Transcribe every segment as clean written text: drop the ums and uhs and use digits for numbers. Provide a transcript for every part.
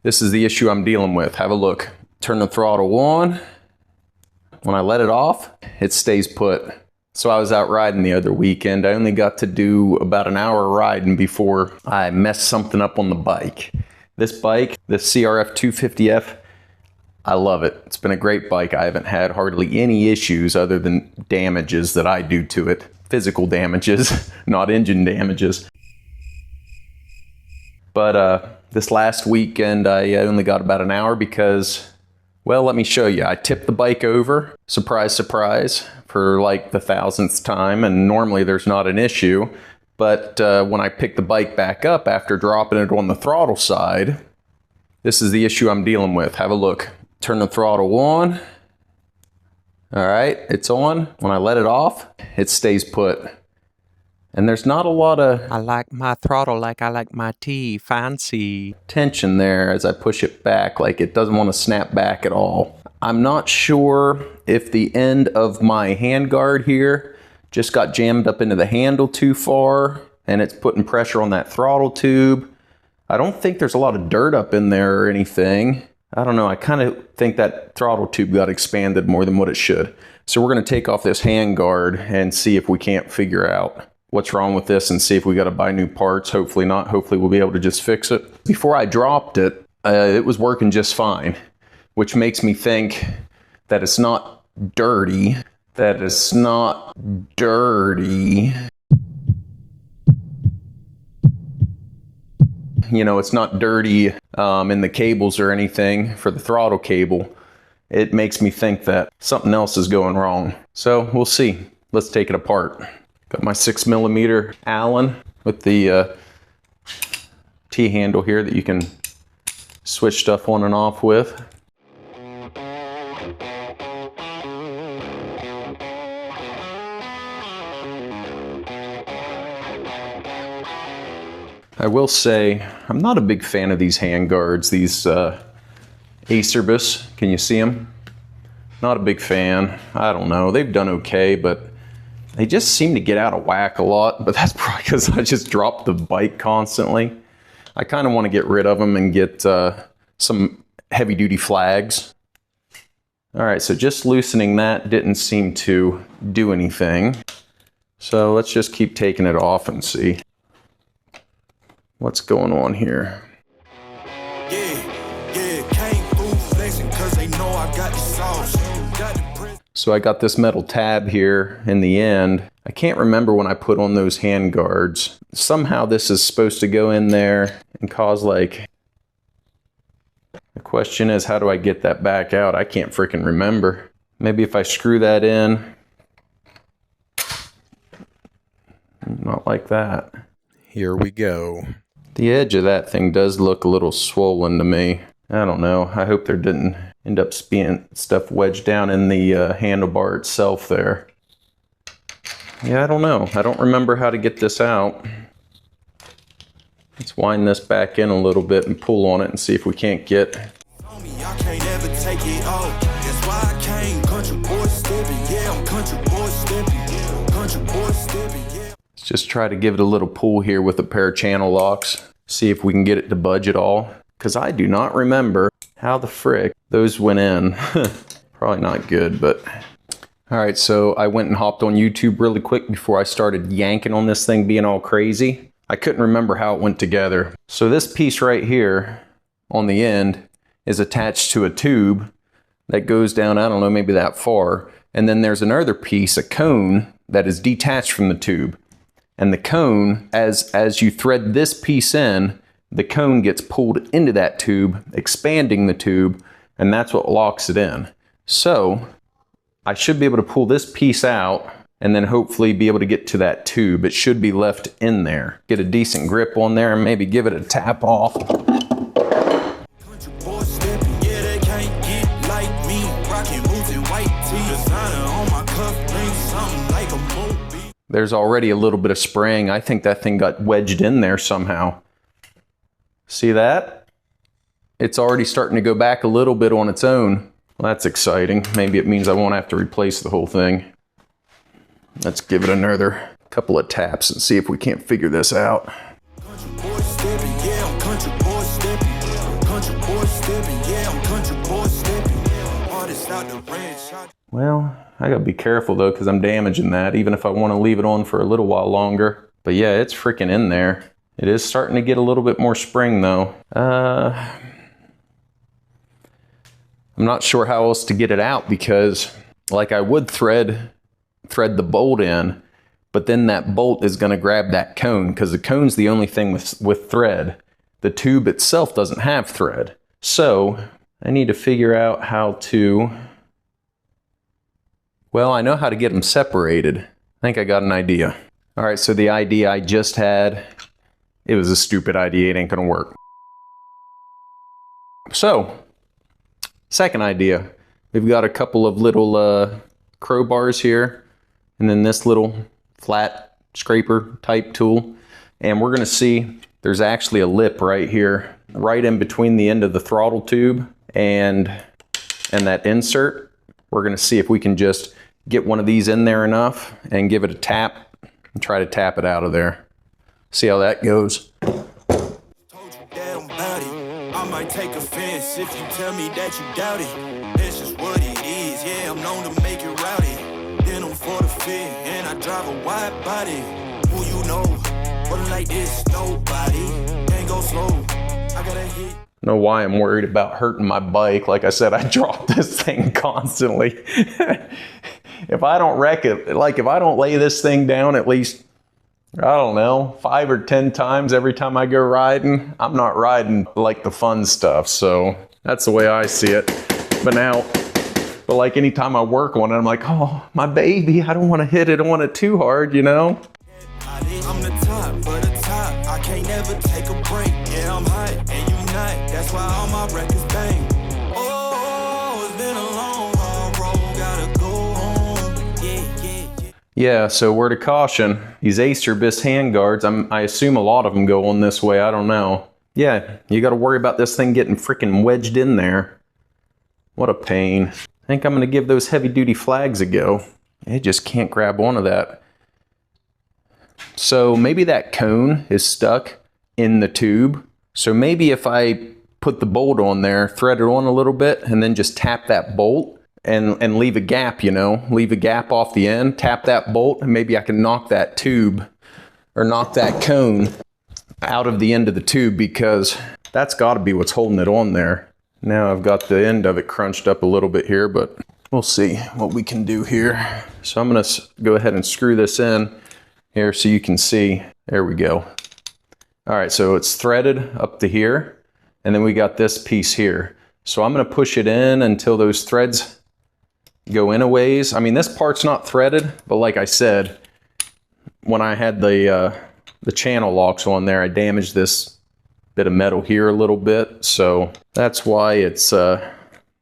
This is the issue I'm dealing with. Have a look. Turn the throttle on. When I let it off, it stays put. So I was out riding the other weekend. I only got to do about an hour riding before I messed something up on the bike. This bike, the CRF 250F, I love it. It's been a great bike. I haven't had hardly any issues other than damages that I do to it. Physical damages, not engine damages. But this last weekend, I only got about an hour because, well, let me show you. I tipped the bike over, surprise, surprise, for like the 1000th time, and normally there's not an issue. But when I picked the bike back up after dropping it on the throttle side, this is the issue I'm dealing with. Have a look. Turn the throttle on. All right, it's on. When I let it off, it stays put. And there's not a lot of... I like my throttle like I like my tea, fancy. ...tension there as I push it back, like it doesn't want to snap back at all. I'm not sure if the end of my handguard here just got jammed up into the handle too far and it's putting pressure on that throttle tube. I don't think there's a lot of dirt up in there or anything. I don't know, I kind of think that throttle tube got expanded more than what it should. So we're going to take off this handguard and see if we can't figure out what's wrong with this and see if we got to buy new parts. Hopefully not. Hopefully we'll be able to just fix it. Before I dropped it, it was working just fine, which makes me think that it's not dirty. That it's not dirty. You know, it's not dirty in the cables or anything for the throttle cable. It makes me think that something else is going wrong. So we'll see. Let's take it apart. Got my 6mm Allen with the T-handle here that you can switch stuff on and off with. I will say, I'm not a big fan of these handguards, these Acerbis. Can you see them? Not a big fan. I don't know. They've done okay, but they just seem to get out of whack a lot. But that's probably because I just drop the bike constantly. I kind of want to get rid of them and get some heavy-duty flags. All right, so just loosening that didn't seem to do anything. So let's just keep taking it off and see what's going on here. So I got this metal tab here in the end. I can't remember when I put on those handguards. Somehow this is supposed to go in there and cause like... The question is, how do I get that back out? I can't freaking remember. Maybe if I screw that in. Not like that. Here we go. The edge of that thing does look a little swollen to me. I don't know. I hope there didn't end up being stuff wedged down in the handlebar itself there. Yeah, I don't know. I don't remember how to get this out. Let's wind this back in a little bit and pull on it and see if we can't get... Let's just try to give it a little pull here with a pair of channel locks. See if we can get it to budge at all. Because I do not remember how the frick those went in. Probably not good, but... Alright, so I went and hopped on YouTube really quick before I started yanking on this thing being all crazy. I couldn't remember how it went together. So this piece right here on the end is attached to a tube that goes down, I don't know, maybe that far. And then there's another piece, a cone, that is detached from the tube. And the cone, as you thread this piece in, the cone gets pulled into that tube, expanding the tube, and that's what locks it in. So I should be able to pull this piece out and then hopefully be able to get to that tube. It should be left in there. Get a decent grip on there and maybe give it a tap off. There's already a little bit of spraying. I think that thing got wedged in there somehow. See that? It's already starting to go back a little bit on its own. Well, that's exciting. Maybe it means I won't have to replace the whole thing. Let's give it another couple of taps and see if we can't figure this out. Country boy stepping, yeah, I'm country boy stepping. Country boy Well, I gotta be careful though, because I'm damaging that, even if I want to leave it on for a little while longer. But yeah, it's freaking in there. It is starting to get a little bit more spring though. I'm not sure how else to get it out, because like I would thread the bolt in, but then that bolt is going to grab that cone, because the cone's the only thing with thread. The tube itself doesn't have thread. So I need to figure out how to, well, I know how to get them separated. I think I got an idea. All right, so the idea I just had, it was a stupid idea. It ain't gonna work. So, second idea, we've got a couple of little crowbars here, and then this little flat scraper type tool. And we're gonna see there's actually a lip right here, right in between the end of the throttle tube and that insert. We're gonna see if we can just get one of these in there enough and give it a tap and try to tap it out of there. See how that goes. I might take offense if you tell me that you doubt it. It's just what it is, yeah, I'm known to make it rowdy. Then I'm for the fit, and I drive a wide body. Who you know, but like this, nobody. Can't go slow, I gotta hit. I don't know why I'm worried about hurting my bike. Like I said, I drop this thing constantly. If I don't wreck it, like if I don't lay this thing down at least, I don't know, 5 or 10 times every time I go riding, I'm not riding like the fun stuff. So that's the way I see it. But like anytime I work on it, I'm like, oh, my baby, I don't want to hit it. I don't want it too hard, you know? I'm the top, but the top, I can't never take a break. Yeah, I'm hot and you not. That's why all my records bang. Oh, it's been a long, hard road, gotta go home. Yeah. Yeah, so word of caution, these Acerbis handguards, I assume a lot of them go on this way, I don't know. Yeah, you gotta worry about this thing getting freaking wedged in there. What a pain. I think I'm gonna give those heavy duty flags a go. It just can't grab onto that. So maybe that cone is stuck in the tube. So maybe if I put the bolt on there, thread it on a little bit, and then just tap that bolt and leave a gap, you know, leave a gap off the end, tap that bolt, and maybe I can knock that tube or knock that cone out of the end of the tube, because that's got to be what's holding it on there. Now I've got the end of it crunched up a little bit here, but we'll see what we can do here. So I'm going to go ahead and screw this in here so you can see. There we go. All right, so it's threaded up to here, and then we got this piece here. So I'm going to push it in until those threads go in a ways. I mean, this part's not threaded, but like I said, when I had the channel locks on there, I damaged this bit of metal here a little bit, so that's why it's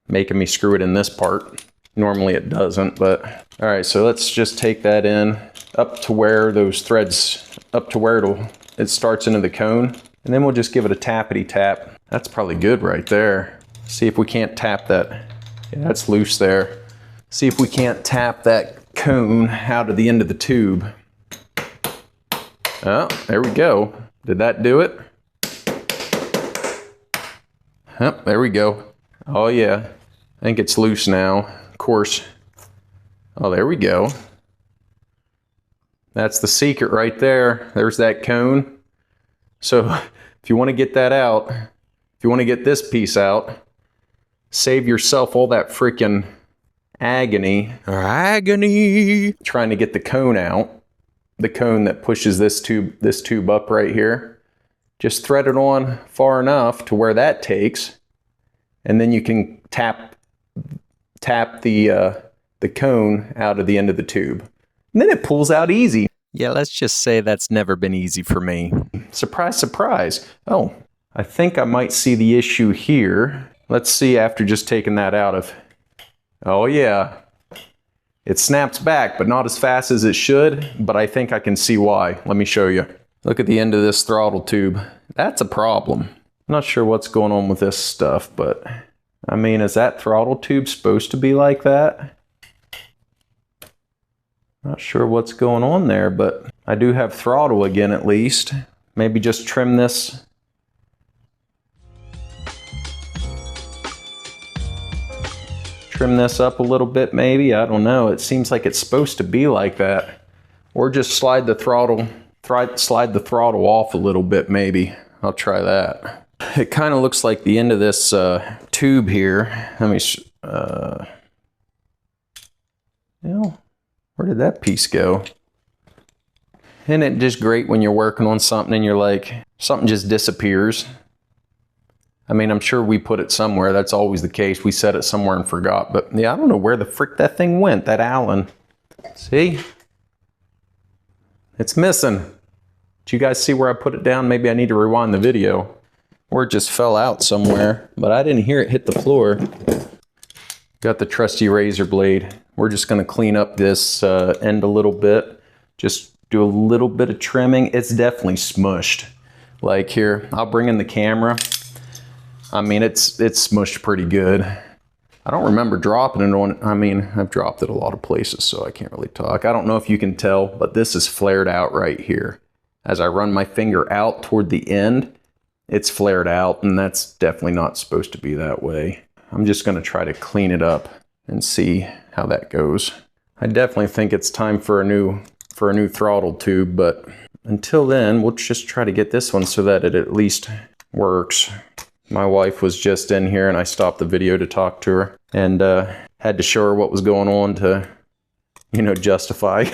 making me screw it in this part. Normally it doesn't, but all right, so let's just take that in up to where those threads, up to where it starts into the cone, and then we'll just give it a tappity tap. That's probably good right there. See if we can't tap that. Yeah, that's loose there. See if we can't tap that cone out of the end of the tube. Oh, there we go. Did that do it? Oh, there we go. Oh yeah, I think it's loose now. Of course. Oh, there we go. That's the secret right there. There's that cone. So if you want to get that out, if you want to get this piece out, save yourself all that freaking agony trying to get the cone out. The cone that pushes this tube up right here. Just thread it on far enough to where that takes, and then you can tap the cone out of the end of the tube. And then it pulls out easy. Yeah, let's just say that's never been easy for me. Surprise, surprise. Oh, I think I might see the issue here. Let's see after just taking that out of. Oh yeah. It snaps back, but not as fast as it should, but I think I can see why. Let me show you. Look at the end of this throttle tube. That's a problem. I'm not sure what's going on with this stuff, but I mean, is that throttle tube supposed to be like that? Not sure what's going on there, but I do have throttle again at least. Maybe just trim this. trim this up a little bit maybe. I don't know. It seems like it's supposed to be like that. Or just slide the throttle off a little bit maybe. I'll try that. It kind of looks like the end of this tube here. Let me, where did that piece go? Isn't it just great when you're working on something and you're like, something just disappears? I mean, I'm sure we put it somewhere. That's always the case. We set it somewhere and forgot. But yeah, I don't know where the frick that thing went, that Allen. See? It's missing. Did you guys see where I put it down? Maybe I need to rewind the video. Or it just fell out somewhere. But I didn't hear it hit the floor. Got the trusty razor blade. We're just going to clean up this end a little bit. Just do a little bit of trimming. It's definitely smushed. Like here, I'll bring in the camera. I mean, it's smushed pretty good. I don't remember dropping it on, I mean, I've dropped it a lot of places, so I can't really talk. I don't know if you can tell, but this is flared out right here. As I run my finger out toward the end, it's flared out, and that's definitely not supposed to be that way. I'm just gonna try to clean it up and see how that goes. I definitely think it's time for a new throttle tube, but until then, we'll just try to get this one so that it at least works. My wife was just in here and I stopped the video to talk to her and had to show her what was going on to, you know, justify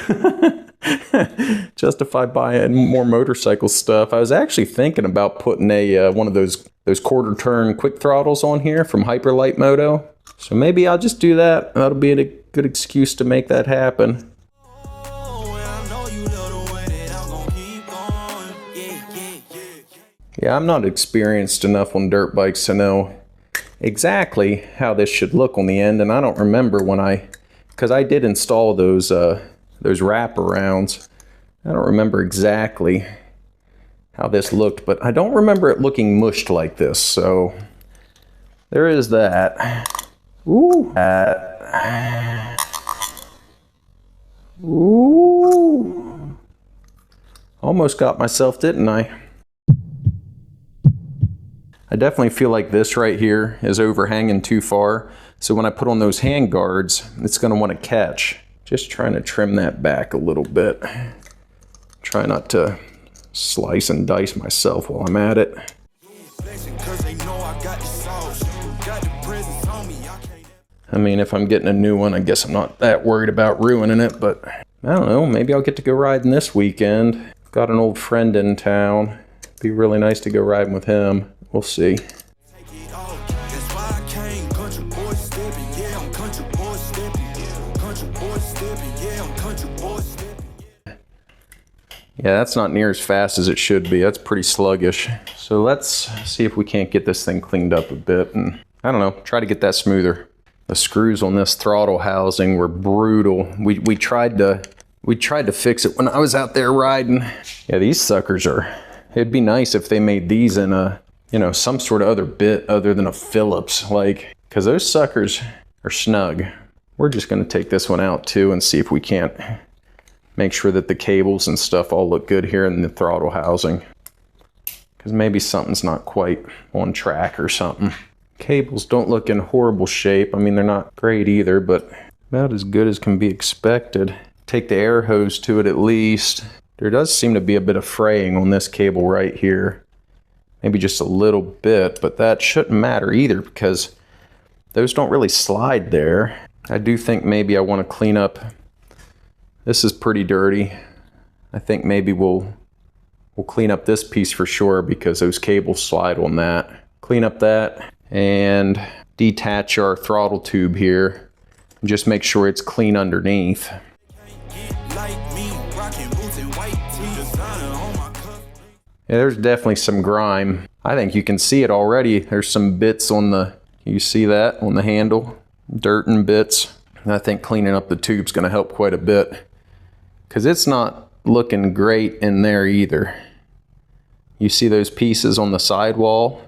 buying more motorcycle stuff. I was actually thinking about putting a one of those quarter turn quick throttles on here from Hyperlight Moto. So maybe I'll just do that. That'll be a good excuse to make that happen. Yeah, I'm not experienced enough on dirt bikes to know exactly how this should look on the end, and I don't remember when because I did install those wraparounds. I don't remember exactly how this looked, but I don't remember it looking mushed like this, so there is that. Ooh. Ooh. Almost got myself, didn't I? I definitely feel like this right here is overhanging too far. So when I put on those hand guards, it's gonna want to catch. Just trying to trim that back a little bit. Try not to slice and dice myself while I'm at it. I mean, if I'm getting a new one, I guess I'm not that worried about ruining it, but I don't know, maybe I'll get to go riding this weekend. Got an old friend in town. Be really nice to go riding with him. We'll see. Yeah, that's not near as fast as it should be. That's pretty sluggish. So let's see if we can't get this thing cleaned up a bit and, I don't know, try to get that smoother. The screws on this throttle housing were brutal. We tried to fix it when I was out there riding. Yeah, these suckers it'd be nice if they made these in a, you know, some sort of other bit other than a Phillips, like, because those suckers are snug. We're just going to take this one out too and see if we can't make sure that the cables and stuff all look good here in the throttle housing. Because maybe something's not quite on track or something. Cables don't look in horrible shape. I mean, they're not great either, but about as good as can be expected. Take the air hose to it at least. There does seem to be a bit of fraying on this cable right here. Maybe just a little bit, but that shouldn't matter either because those don't really slide there. I do think maybe I want to clean up. This is pretty dirty. I think maybe we'll clean up this piece for sure because those cables slide on that. Clean up that and detach our throttle tube here. And just make sure it's clean underneath. Yeah, there's definitely some grime. I think you can see it already. There's some bits on the, you see that on the handle? Dirt and bits. And I think cleaning up the tube's gonna help quite a bit because it's not looking great in there either. You see those pieces on the sidewall?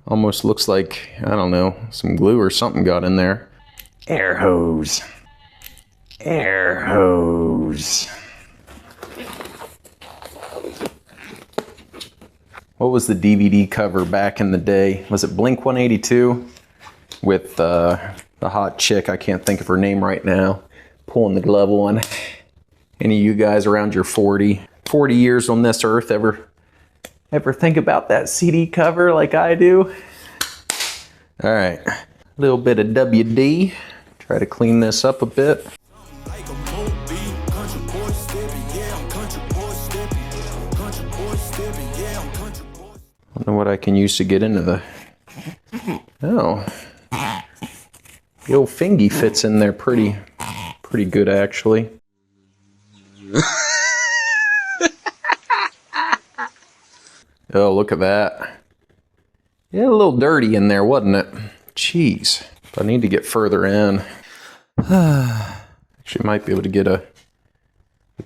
Almost looks like, I don't know, some glue or something got in there. Air hose. Air hose. What was the DVD cover back in the day? Was it Blink 182? with the hot chick, I can't think of her name right now, pulling the glove on. Any of you guys around your 40 years on this earth ever think about that CD cover like I do? All right, a little bit of WD. Try to clean this up a bit. I don't know what I can use to get into the... Oh. The old fingy fits in there pretty good, actually. Oh, look at that. Yeah, a little dirty in there, wasn't it? Jeez. I need to get further in. Actually, might be able to get a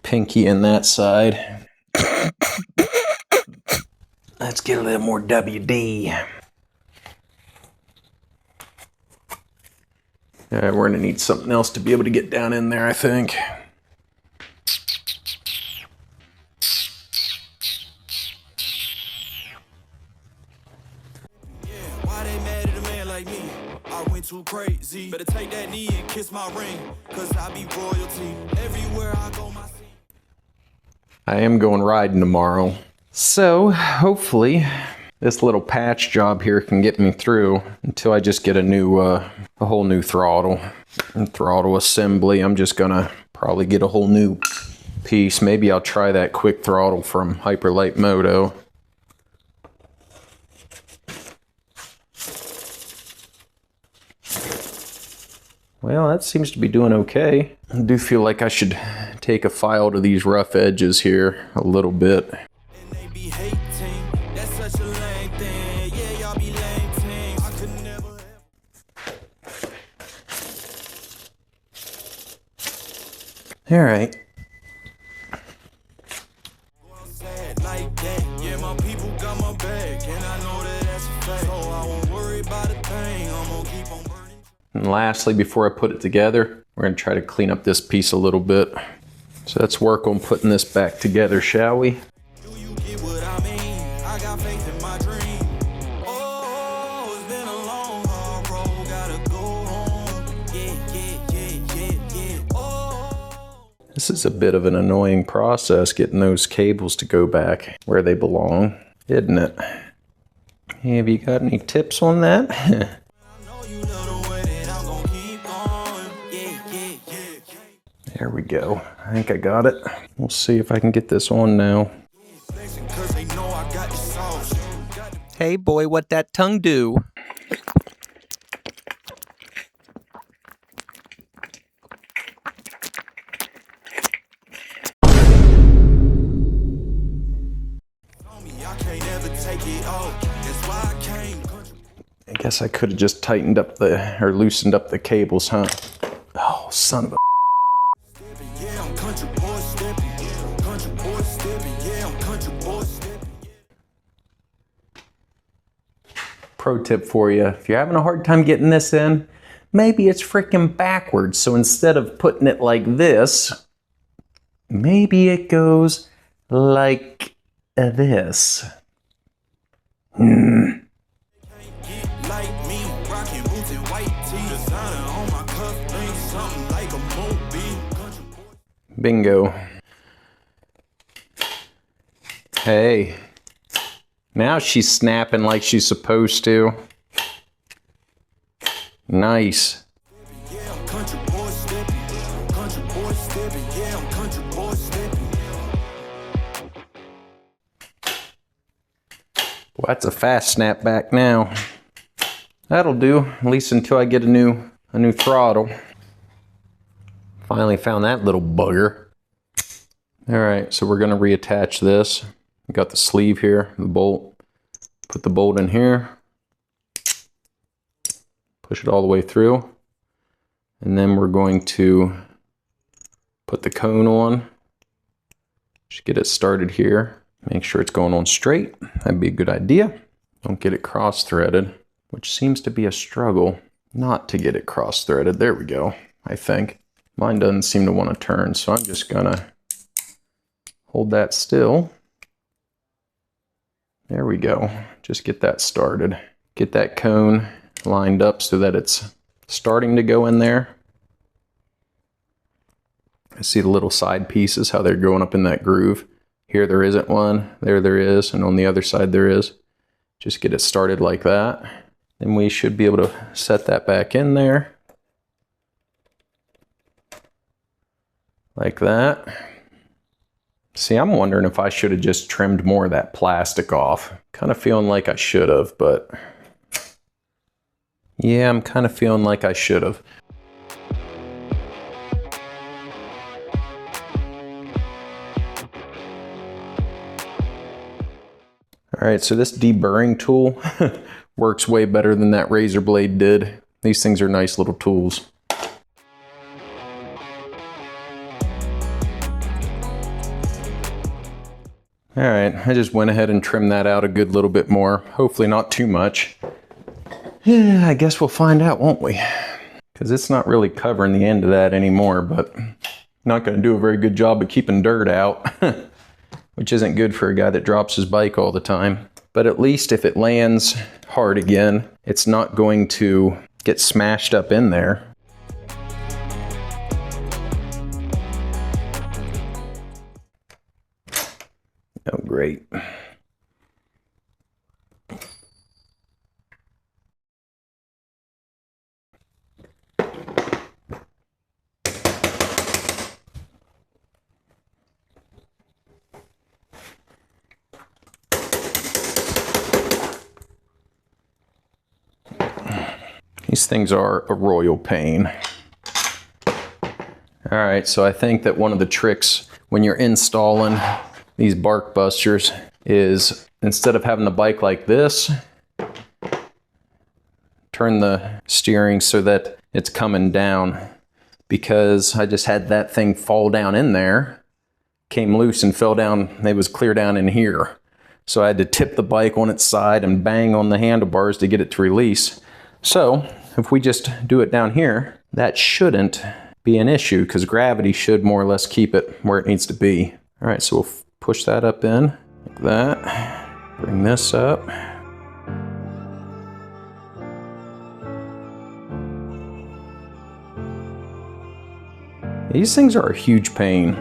pinky in that side. Let's get a little more WD. All right, we're gonna need something else to be able to get down in there, I think. Too crazy. Better take that knee and kiss my ring, cause I be royalty. Everywhere I go, my scene. I am going riding tomorrow. So hopefully this little patch job here can get me through until I just get a whole new throttle and throttle assembly. I'm just gonna probably get a whole new piece. Maybe I'll try that quick throttle from Hyperlight Moto. Well, that seems to be doing okay. I do feel like I should take a file to these rough edges here a little bit. And they be hating. That's such a lame thing. Yeah, y'all be lame thing. I could never have. All right. Like that. Yeah, my people got my back, and I know that that's a fact. So I won't worry about a thing. I'm gonna keep on burning. And lastly, before I put it together, we're going to try to clean up this piece a little bit. So let's work on putting this back together, shall we? Do you get what I mean? I got faith in my dream. Oh, it's been a long, hard road. Gotta go home. Yeah. Oh. This is a bit of an annoying process, getting those cables to go back where they belong, isn't it? Hey, have you got any tips on that? There we go. I think I got it. We'll see if I can get this on now. Hey boy, what that tongue do? I guess I could have just tightened up or loosened up the cables, huh? Oh, son of a... Pro tip for you, if you're having a hard time getting this in, maybe it's freaking backwards. So instead of putting it like this, maybe it goes like this. Bingo. Hey. Now she's snapping like she's supposed to. Nice. Well, that's a fast snap back now. That'll do, at least until I get a new throttle. Finally found that little bugger. All right, so we're gonna reattach this. We got the sleeve here, the bolt. Put the bolt in here. Push it all the way through. And then we're going to put the cone on. Just get it started here. Make sure it's going on straight. That'd be a good idea. Don't get it cross-threaded, which seems to be a struggle not to get it cross-threaded. There we go, I think. Mine doesn't seem to want to turn, so I'm just gonna hold that still. There we go. Just get that started. Get that cone lined up so that it's starting to go in there. I see the little side pieces, how they're going up in that groove. Here there isn't one, there is, and on the other side there is. Just get it started like that. Then we should be able to set that back in there. Like that. See, I'm wondering if I should have just trimmed more of that plastic off. Kind of feeling like I should have, but yeah, I'm kind of feeling like I should have. All right, so this deburring tool works way better than that razor blade did. These things are nice little tools. All right, I just went ahead and trimmed that out a good little bit more. Hopefully not too much. Yeah, I guess we'll find out, won't we? Because it's not really covering the end of that anymore, but not going to do a very good job of keeping dirt out. Which isn't good for a guy that drops his bike all the time. But at least if it lands hard again, it's not going to get smashed up in there. Oh, great. These things are a royal pain. All right, so I think that one of the tricks when you're installing these bark busters is instead of having the bike like this, turn the steering so that it's coming down, because I just had that thing fall down in there, came loose and fell down. It was clear down in here. So I had to tip the bike on its side and bang on the handlebars to get it to release. So if we just do it down here, that shouldn't be an issue because gravity should more or less keep it where it needs to be. All right, so we'll push that up in like that. Bring this up. These things are a huge pain.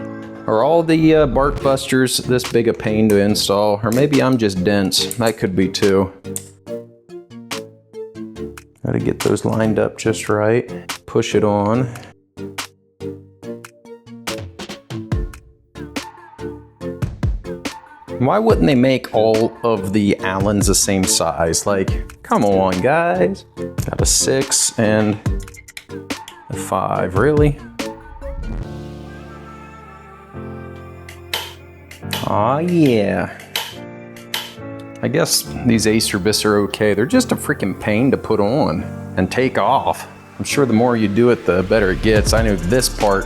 Are all the bark busters this big a pain to install? Or maybe I'm just dense. That could be too. Got to get those lined up just right. Push it on. Why wouldn't they make all of the Allens the same size? Like, come on, guys. Got a 6 and a 5, really? Aw, yeah. I guess these Acerbis are okay. They're just a freaking pain to put on and take off. I'm sure the more you do it, the better it gets. I know this part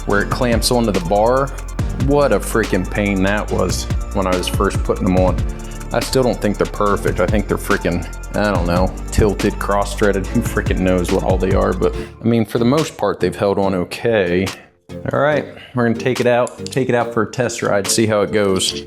where it clamps onto the bar, what a freaking pain that was when I was first putting them on. I still don't think they're perfect. I think they're freaking, I don't know, tilted, cross-threaded. Who freaking knows what all they are, but I mean, for the most part, they've held on okay. All right, we're gonna take it out for a test ride, see how it goes.